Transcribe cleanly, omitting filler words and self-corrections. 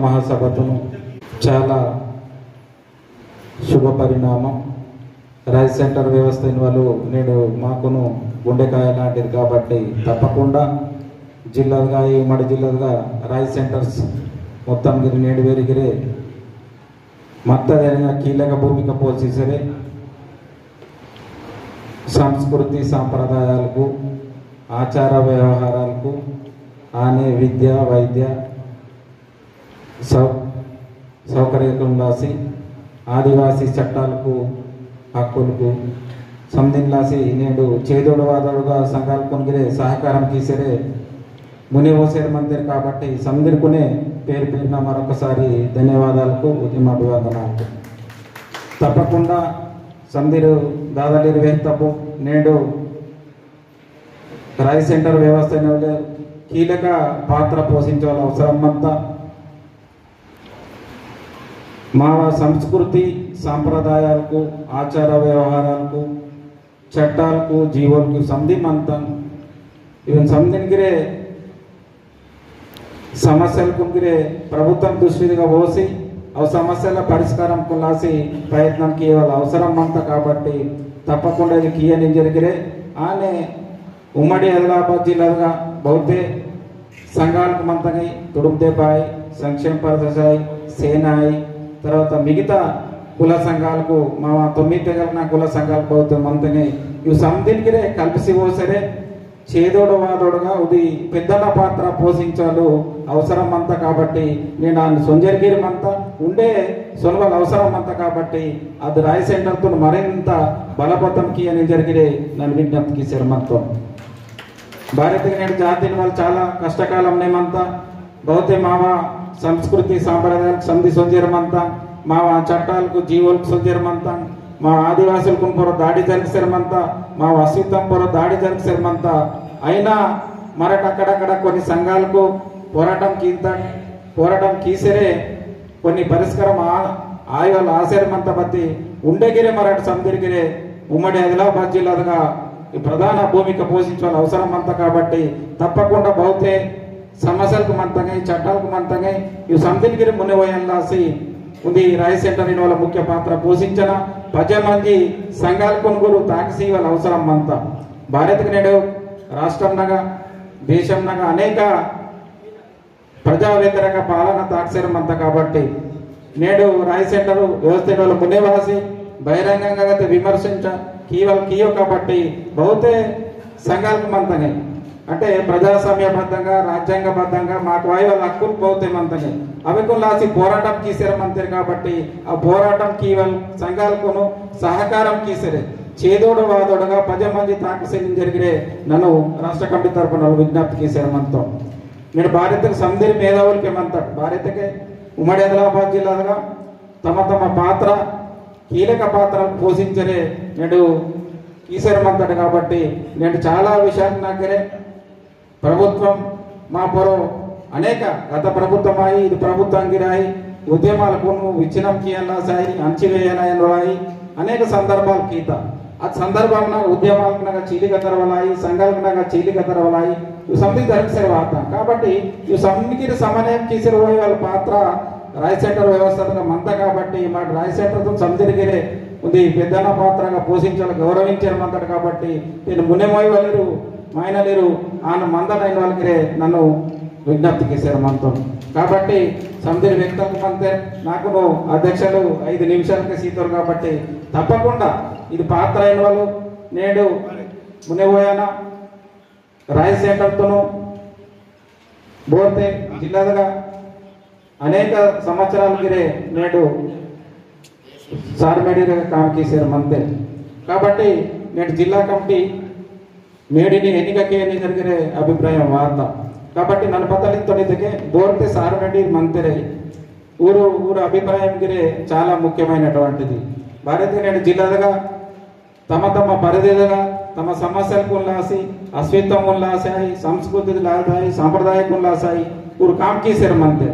మహాసభతును చాలా శుభ పరిణామం. రైస్ సెంటర్ వ్యవస్థ వాళ్ళు నేడు మాకును గుండెకాయ లాంటిది కాబట్టి తప్పకుండా జిల్లాగా ఈ ఉమ్మడి జిల్లాగా రైస్ సెంటర్స్ మొత్తం గిరి నేడు వేరిగిరే మత్తదైన కీలక భూమిక పోషించే సంస్కృతి సాంప్రదాయాలకు ఆచార వ్యవహారాలకు ఆనే విద్య వైద్య సౌకర్యం రాసి ఆదివాసీ చట్టాలకు హక్కులకు సంధింలాసి నేడు చేదోడు వాదోడుగా సంఘాలు కొనుగిరే సహకారం తీసరే ముని ఓసేరు మందిర్ కాబట్టి సందిరుకునే పేరు పేరున మరొకసారి ధన్యవాదాలకు ఉద్యమాభివాదనాలకు. తప్పకుండా సందిరు దాదాపు వేస్తపు నేడు రైస్ సెంటర్ వ్యవస్థ కీలక పాత్ర పోషించాల్సిన అవసరం అంతా మా సంస్కృతి సాంప్రదాయాలకు ఆచార వ్యవహారాలకు చట్టాలకు జీవోలకు సంధిమంతం ఈవెన్ సంధినికిరే సమస్యలకు ప్రభుత్వం దృష్టిగా పోసి ఆ సమస్యల పరిష్కారం కొలాసి ప్రయత్నం కేవలం అవసరం అంతా కాబట్టి తప్పకుండా ఇది కీయని జరిగిరే ఆనే ఉమ్మడి ఆదిలాబాద్ జిల్లాగా బౌద్ధే సంఘాలకు మంతని తుడుందేబాయ్ సంక్షేమ పరిషాయి సేనాయి తర్వాత మిగతా కుల సంఘాలకు మా 9 తెగల కుల సంఘాలకు బౌద్ధ మంతని ఇవి సంధినికిరే కల్పిసి పోసరే చేదోడు వాదోడుగా ఇది పెద్దల పాత్ర పోషించాలు అవసరం అంతా కాబట్టి నేను ఆ సొంజరిగిరి అంతా ఉండే సొనవల అవసరం అంతా కాబట్టి అది రాయ్ సెంటర్తో మరింత బలపతంకి అని జరిగితే నన్ను విజ్ఞప్తికి శర్మత్వం భారతీయ నేడు జాతీయ వాళ్ళు చాలా కష్టకాలం నేమంతా బౌద్ధ మావ సంస్కృతి సాంప్రదాయాలకు సంధి సొంజరమంతా మా చట్టాలకు జీవోలకు సొంజరమంతా మా ఆదివాసులకు పొర దాడి జరిగిసరమంతా మా అస్తిత్వం పొర దాడి జరిగిసరమంతా అయినా మరట అక్కడక్కడ కొన్ని సంఘాలకు పోరాటం కీసరే కొన్ని పరిష్కారం ఆయువాల ఆశయమంతా బట్టి ఉండగిరే మరట సందిరిగిరే ఉమ్మడి ఆదిలాబాద్ జిల్లాగా ఈ ప్రధాన భూమిక పోషించాల్సిన అవసరం అంతా కాబట్టి తప్పకుండా బౌద్ధే సమస్యలకు మంతంగా చట్టాలకు మంతంగా ఇవి సందిరిగిరి మునివయంలాసి ఉంది. రైస్ సెంటర్ వాళ్ళ ముఖ్య పాత్ర పోషించిన 10 మంది సంఘాల కొనుగోలు తాకసి వాళ్ళ అవసరం అంతా భారత్కి నేడు రాష్ట్రంనగా దేశంనగా అనేక ప్రజా వ్యతిరేక పాలన తాకసరం అంతా కాబట్టి నేడు రైస్ సెంటర్ వ్యవస్థ వాళ్ళ మునివాసి బహిరంగంగా విమర్శించ కీయో కాబట్టి బహుతే సంఘాలకు మంతనే అంటే ప్రజాస్వామ్యబద్ధంగా రాజ్యాంగబద్ధంగా మాకు వాళ్ళ హక్కులు బహుతే మంతనే అవికు లాసి పోరాటం కీసరమంతారు కాబట్టి ఆ పోరాటం కీవల్ సంఘాలకును సహకారం కీసరే చేదోడు వాదోడుగా 10 మంది తాకసేని జరిగిరే నన్ను రాష్ట్ర కమిటీ తరఫున విజ్ఞప్తి కీసరమంతం నేను భారతకు సంధిరి మేధావులకి ఏమంటాడు భారతకే ఉమ్మడి ఆదిలాబాద్ జిల్లాగా తమ పాత్ర కీలక పాత్ర పోషించరే నేడు కీసరమంతాడు కాబట్టి నేను చాలా విషయాలు నాకరే ప్రభుత్వం మా పొరం అనేక గత ప్రభుత్వమాయి ఇది ప్రభుత్వంగిరాయి ఉద్యమాలకు విచ్ఛిన్నం కీయలాసాయి అంచివేయనాయి అనేక సందర్భాలు కీత ఆ సందర్భంలో ఉద్యమాలకు చీలిక తెరవలాయి సంఘాలకు చీలిక తెరవలాయి ఇవి సంధికి ధరిసే వార్త కాబట్టి ఇవి సంధికి సమన్వయం కీసిరబోయే వాళ్ళ పాత్ర రైస్ సెంటర్ వ్యవస్థగా మంత కాబట్టి మా రైస్ సెంటర్తో సంధిరిగిరే ఉంది పెద్దన పాత్రగా పోషించాలి గౌరవించారు కాబట్టి నేను మున్నెమోయి వాళ్ళు మాయన లేరు ఆయన మందనైన వాళ్ళకి నన్ను విజ్ఞప్తి చేశారు మనతో కాబట్టి సంధిరి వ్యక్తులకు అంతే నాకు అధ్యక్షులు 5 నిమిషాలకి సీతారు కాబట్టి తప్పకుండా ఇది పాత్ర అయిన వాళ్ళు నేడు మునిపోయాన రైస్ సెంటర్తోనూ బోర్తే జిల్లాగా అనేక సంవత్సరాలకి నేడు సార్మేడిగా కామ్ చేశారు మంతే కాబట్టి నేడు జిల్లా కమిటీ మేడిని ఎన్నికకే జరిగిన అభిప్రాయం వార్త కాబట్టి నన్ను బద్దలితోనికే బోర్తే సార్మేడి మంత్రి ఊరు అభిప్రాయం గిరే చాలా ముఖ్యమైనటువంటిది భారతీయ నేడు జిల్లాగా తమ పరిధిగా తమ సమస్యలకు ఉల్లాసి అస్తిత్వం ఉల్లాసాయి సంస్కృతి లాసాయి సాంప్రదాయకు ఉల్లాసాయి ఊరు కామ్ చేశారు మంతే